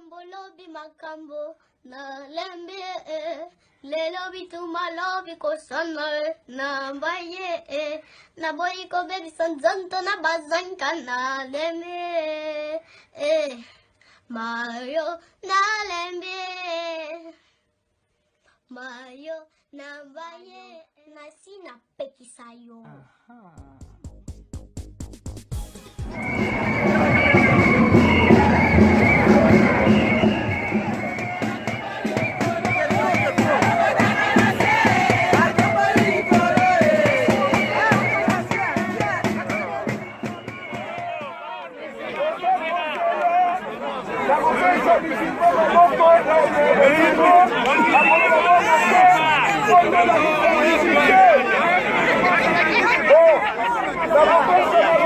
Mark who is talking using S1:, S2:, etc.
S1: lobi makambo na lembe le lobi tuma lobi ko sana na baye na boy ko baby sanjanto na bazan kana lembe Mario na lembe Mario na baye na sina peki sayo.
S2: La